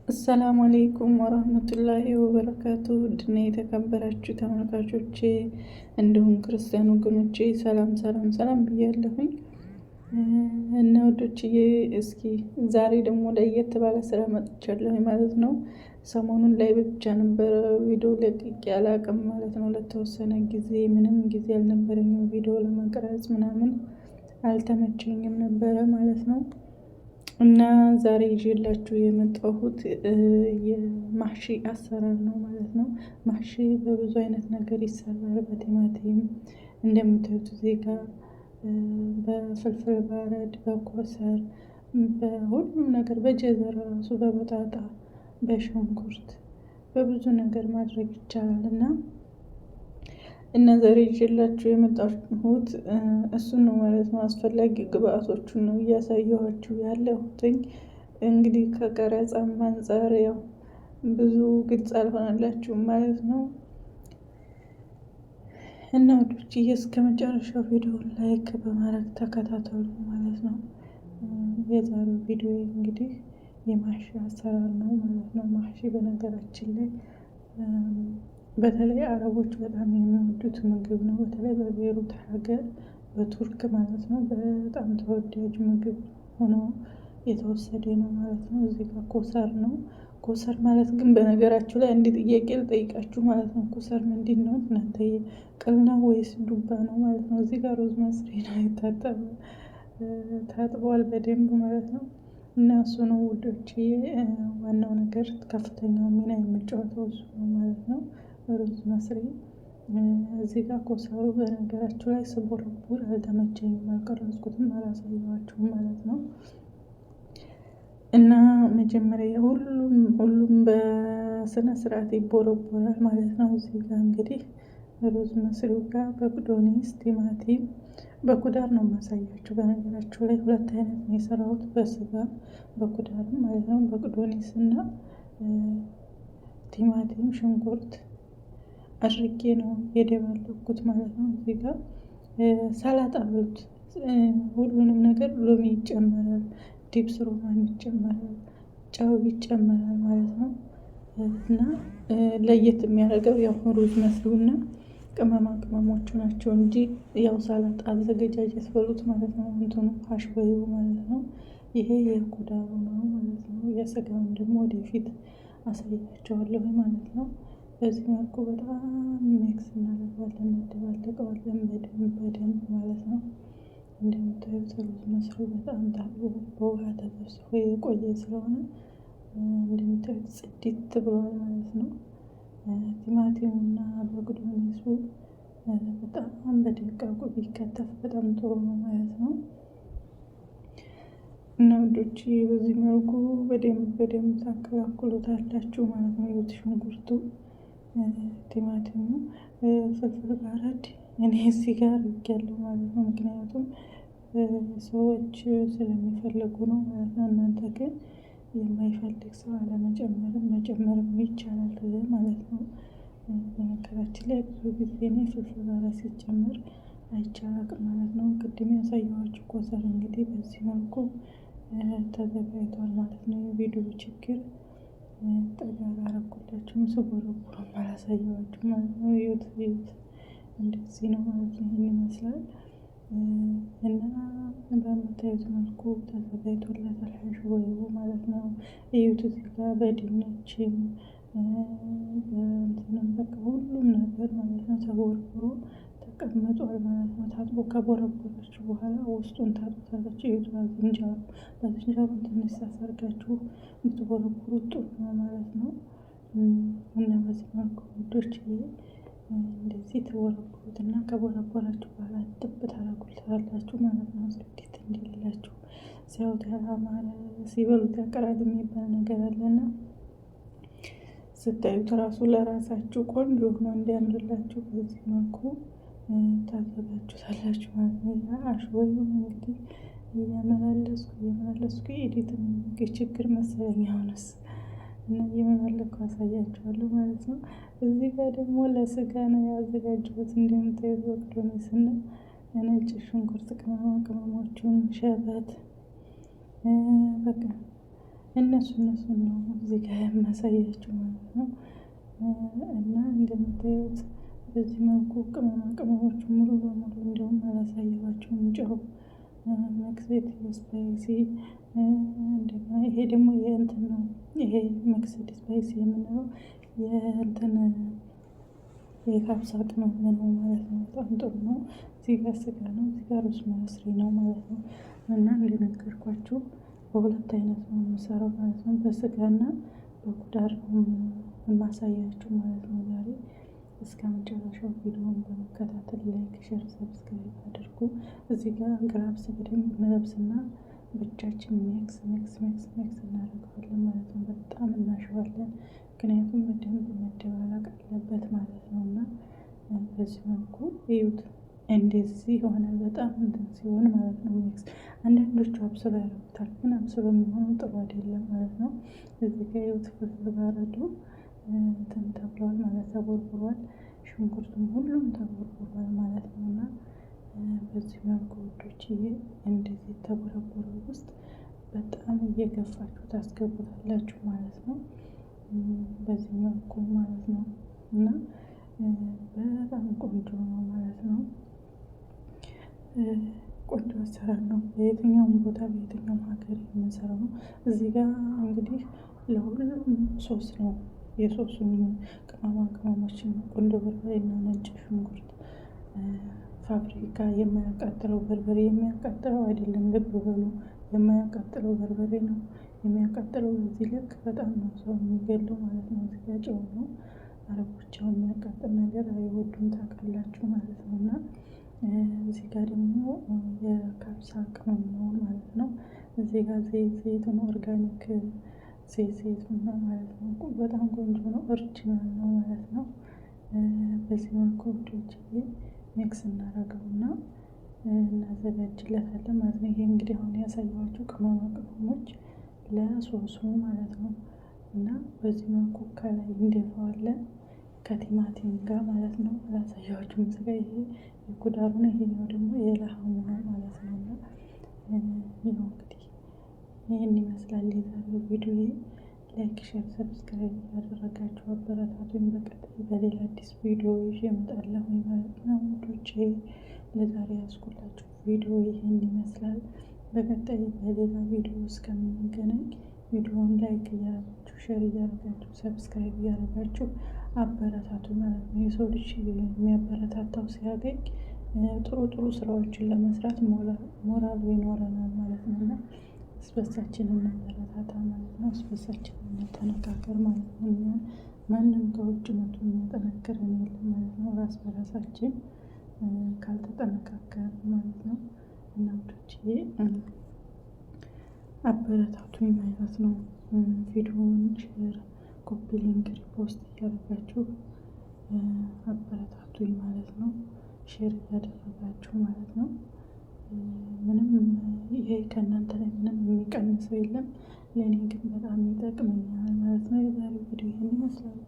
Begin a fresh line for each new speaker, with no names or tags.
አሰላሙ አለይኩም ወራህመቱላሂ ወበረካቱ። ውድና የተከበራችሁ ተመልካቾቼ እንዲሁም ክርስቲያን ወገኖቼ ሰላም ሰላም ሰላም ብያለሁኝ እና ወዶችዬ፣ እስኪ ዛሬ ደግሞ ለየት ባለ ስራ መጥቻለሁኝ ማለት ነው። ሰሞኑን ላይ ብቻ ነበረ ቪዲዮ ለቅቄ አላቅም ማለት ነው። ለተወሰነ ጊዜ ምንም ጊዜ አልነበረኝም ቪዲዮ ለመቅረጽ ምናምን አልተመቸኝም ነበረ ማለት ነው። እና ዛሬ ይዤላችሁ የመጣሁት የማህሺ አሰራር ነው ማለት ነው። ማህሺ በብዙ አይነት ነገር ይሰራል። በቲማቲም እንደምታዩት እዚህ ጋር በፍልፍል ባረድ፣ በኮሰር፣ በሁሉም ነገር በጀዘር ራሱ በበጣጣ በሽንኩርት በብዙ ነገር ማድረግ ይቻላል እና ዛሬ ይዤላችሁ የመጣሁት እሱን ነው ማለት ነው። አስፈላጊ ግብአቶቹን ነው እያሳየኋችሁ ያለሁትኝ። እንግዲህ ከቀረጻም አንጻር ያው ብዙ ግልጽ አልሆነላችሁም ማለት ነው። እና ወዶች እስከ መጨረሻው ቪዲዮ ላይክ በማድረግ ተከታተሉ ማለት ነው። የዛሬው ቪዲዮ እንግዲህ የማህሺ አሰራር ነው ማለት ነው። ማህሺ በነገራችን ላይ በተለይ አረቦች በጣም የሚወዱት ምግብ ነው። በተለይ በቤሩት ሀገር በቱርክ ማለት ነው በጣም ተወዳጅ ምግብ ሆኖ የተወሰደ ነው ማለት ነው። እዚህ ጋር ኮሰር ነው። ኮሰር ማለት ግን በነገራችሁ ላይ አንድ ጥያቄ ልጠይቃችሁ ማለት ነው። ኮሰር ምንድን ነው እናንተ? ቅል ነው ወይስ ዱባ ነው ማለት ነው? እዚህ ጋር ሮዝ መስሪ ነው የታጠበ ታጥቧል በደንብ ማለት ነው። እና እሱ ነው ውዶች፣ ዋናው ነገር ከፍተኛው ሚና የሚጫወተው እሱ ነው ማለት ነው። ሩዝ መስሪ እዚህ ጋር ኮሰሩ በነገራችሁ ላይ ስቦረቡር አልተመቸኝም፣ አልቀረጽኩትም፣ አላሳየኋችሁም ማለት ነው። እና መጀመሪያ ሁሉም በስነ ስርዓት ይቦረቦራል ማለት ነው። እዚህ ጋር እንግዲህ ሩዝ መስሪው ጋር በቁዶኒስ ቲማቲም በኩዳር ነው የማሳያችሁ። በነገራችሁ ላይ ሁለት አይነት ነው የሰራሁት፣ በስጋ በኩዳር ማለት ነው። በቁዶኒስ እና ቲማቲም ሽንኩርት አድርጌ ነው የደባለኩት ማለት ነው። እዚህ ጋር ሰላጣ ብሉት፣ ሁሉንም ነገር ሎሚ ይጨመራል፣ ዲፕስ ሮማን ይጨመራል፣ ጨው ይጨመራል ማለት ነው። እና ለየት የሚያደርገው ያው ሩዝ መስሪውና ቅመማ ቅመሞቹ ናቸው እንጂ ያው ሰላጣ አዘገጃጀት በሉት ማለት ነው። እንትኑ ሀሽበዩ ማለት ነው። ይሄ የኩዳሩ ነው ማለት ነው። የስጋውን ደግሞ ወደፊት አሳያቸዋለሁ ማለት ነው። በዚህ መልኩ በጣም ሚክስ እናደርገዋለን፣ እንደባለቀዋለን በደንብ ማለት ነው። እንደምታዩት ሩዝ መስሪው በጣም ታጥቦ በውሃ ተዘፍዝፎ የቆየ ስለሆነ እንደምታዩት ጽድት ብሏል ማለት ነው። ቲማቲሙና በቁዶኒሱ በጣም በደቃቁ ቢከተፍ በጣም ጥሩ ነው ማለት ነው። እና ወዶች በዚህ መልኩ በደንብ ታከላክሉታላችሁ ማለት ነው። ይኸውት ሽንኩርቱ፣ ቲማቲሙ፣ ፍልፍል ባረድ እኔ እዚህ ጋር አድርጌያለሁ ማለት ነው። ምክንያቱም ሰዎች ስለሚፈልጉ ነው ማለት ነው። እናንተ ግን የማይፈልግ ሰው አለመጨመርም መጨመርም ይቻላል ማለት ነው። በነገራችን ላይ ብዙ ጊዜ እኔ ፍልፍል ባረድ ሲጨመር አይቻላቅም ማለት ነው። ቅድም ያሳየኋችሁ ኮሰር እንግዲህ በዚህ መልኩ ተዘጋጅቷል ማለት ነው። የቪዲዮ ችግር ጠጋ አላረኩላችሁም፣ ስቦረቡር አላሳየኋችሁ ማለት ነው። እዩት እንደዚህ ነው ማለት ነው። ይህን ይመስላል እና በምታዩት መልኩ ተዘጋጅቶለታል ሀሽወዩ ማለት ነው። እዩት እዚህ ጋር በድንችም በእንትንም በቃ ሁሉም ነገር ማለት ነው ተቦርቡሮ ተቀምጧል ማለት ነው። ታጥቦ ከቦረቦረችሁ በኋላ ውስጡን ታጥቦታላችሁ። እዩት በዝንጀሮም ትንሽ ሳሰርጋችሁ የምትቦረቡሩት ጥሩ ነው ማለት ነው። እና በዚህ መልኩ ውዶች እንደዚህ ተቦረቡሩት እና ከቦረቦራችሁ በኋላ ጥብ ታደርጉታላችሁ ማለት ነው። ጽድት እንዲልላችሁ ሲያዩት ያማረ ሲበሉት ያቀራል የሚባል ነገር አለና ስታዩት ራሱ ለራሳችሁ ቆንጆ ሆኖ እንዲያምርላችሁ በዚህ መልኩ ታዘጋጁታላችሁ ማለት ነው። ሀሽወዩ እንግዲህ እየመላለስኩ ኤዲትን ችግር መሰለኝ አሁንስ እና እየመላለስኩ አሳያችኋለሁ ማለት ነው። እዚህ ጋር ደግሞ ለስጋ ነው ያዘጋጀሁት። እንደምታዩት በቁዶኒስ እና ነጭ ሽንኩርት ቅመሞቹን ሸበት በቃ እነሱን ነው እዚህ ጋር የማሳያችሁ ማለት ነው። እና እንደምታዩት በዚህ መልኩ ቅመማ ቅመሞች ሙሉ በሙሉ እንዲሁም አላሳየኋችሁም። ጨው፣ መክሰት፣ ስፓይሲ እንደገና ይሄ ደግሞ የእንትን ነው። ይሄ መክሰት ስፓይሲ የምንለው የእንትን የካብሳ ቅመም ነው ማለት ነው። በጣም ጥሩ ነው። እዚህ ጋር ስጋ ነው፣ እዚህ ጋር ሮዝመሪ ነው ማለት ነው። እና እንደነገርኳችሁ በሁለት አይነት ነው የምሰራው ማለት ነው። በስጋና በኩዳር ነው የማሳያችሁ ማለት ነው ዛሬ። እስከ መጨረሻው ቪዲዮውን በመከታተል ላይክ፣ ሼር፣ ሰብስክራይብ አድርጉ። እዚህ ጋር ግራብስ በደንብ እንለብስና ብቻችን ሜክስ እናደርገዋለን ማለት ነው። በጣም እናሸዋለን፣ ምክንያቱም በደንብ መደባለቅ አለበት ማለት ነው። እና በዚህ መልኩ እዩት፣ እንደዚህ ይሆናል። በጣም እንትን ሲሆን ማለት ነው ሜክስ። አንዳንዶቹ አብስሎ ያደርጉታል፣ ግን አብስሎ የሚሆነው ጥሩ አይደለም ማለት ነው። እዚህ ጋር እዩት፣ ፍርፍር ባረዶ እንትን ተብሏል ማለት ተቦርቡሯል። ሽንኩርቱም ሁሉም ተቦርቡሯል ማለት ነው። እና በዚህ መልኩ ውዶችዬ እንደዚህ ተቦረቦረ ውስጥ በጣም እየገፋችሁ ታስገቡታላችሁ ማለት ነው። በዚህ መልኩ ማለት ነው። እና በጣም ቆንጆ ነው ማለት ነው። ቆንጆ አሰራር ነው። በየትኛውም ቦታ በየትኛውም ሀገር የምንሰራው ነው። እዚህ ጋር እንግዲህ ለሁሉም ሶስ ነው። የሶሱን ቅመማ ቅመሞችን ቁንዶ በርበሬና ነጭ ሽንኩርት፣ ፋብሪካ የማያቃጥለው በርበሬ የሚያቃጥለው አይደለም። ልብ በሉ፣ የማያቃጥለው በርበሬ ነው የሚያቃጥለው። በዚህ ልክ በጣም ነው ሰው የሚገለው ማለት ነው። እዚህ ጋር ጨው ነው። አረቦች የሚያቃጥል ነገር አይወዱም ታውቃላችሁ ማለት ነው። እና እዚህ ጋር ደግሞ የካብሳ ቅመም ነው ማለት ነው። እዚህ ጋር ዘይቱን ኦርጋኒክ ዘይቱን ነው ማለት ነው። በጣም ቆንጆ ነው፣ ኦሪጂናል ነው ማለት ነው። በዚህ መልኩ ውዶች ሚክስ እናደርገውና እናዘጋጅለታለን ማለት ነው። ይሄ እንግዲህ አሁን ያሳየኋችሁ ቅመማ ቅመሞች ለሶሱ ማለት ነው። እና በዚህ መልኩ ከላይ እንደፋዋለን ከቲማቲም ጋር ማለት ነው። አላሳየኋችሁም ስጋ። ይሄ የኩዳሩ ነው፣ ይሄኛው ደግሞ የለሐሙ ነው ማለት ነው። እና ይኸው እንግዲህ ይህን ይመስላል የዛሬው ቪዲዮ። ላይክ፣ ሼር፣ ሰብስክራይብ ያደረጋችሁ አበረታቱኝ። በቀጣይ በሌላ አዲስ ቪዲዮ ይዤ እመጣለሁ ማለት ነው ውዶቼ። ለዛሬ ያስኩላችሁ ቪዲዮ ይህን ይመስላል። በቀጣይ በሌላ ቪዲዮ እስከምንገናኝ ቪዲዮውን ላይክ እያደረጋችሁ ሼር እያደረጋችሁ ሰብስክራይብ እያደረጋችሁ አበረታቱ ማለት ነው። የሰው ልጅ የሚያበረታታው ሲያገኝ ጥሩ ስራዎችን ለመስራት ሞራል ይኖረናል ማለት ነው። እና እስበሳችን እንበረታታ ማለት ነው። እስበሳችን እንጠነካከር ማለት ነው። እኛ ማንም ከውጭ መቶ የሚያጠነክረን የለም ማለት ነው። ራስ በራሳችን ካልተጠነካከር ማለት ነው። እና ውዶችዬ አበረታቱኝ ማለት ነው። ቪዲዮውን ሼር፣ ኮፒ ሊንክ፣ ሪፖስት እያደረጋችሁ አበረታቱኝ ማለት ነው። ሼር እያደረጋችሁ ማለት ነው። ምንም ይሄ ከእናንተ ላይ ምንም የሚቀንሰው የለም። ለእኔ ግን በጣም ይጠቅመኛል ማለት ነው። የዛሬው ቪዲዮ ይህን ይመስላል።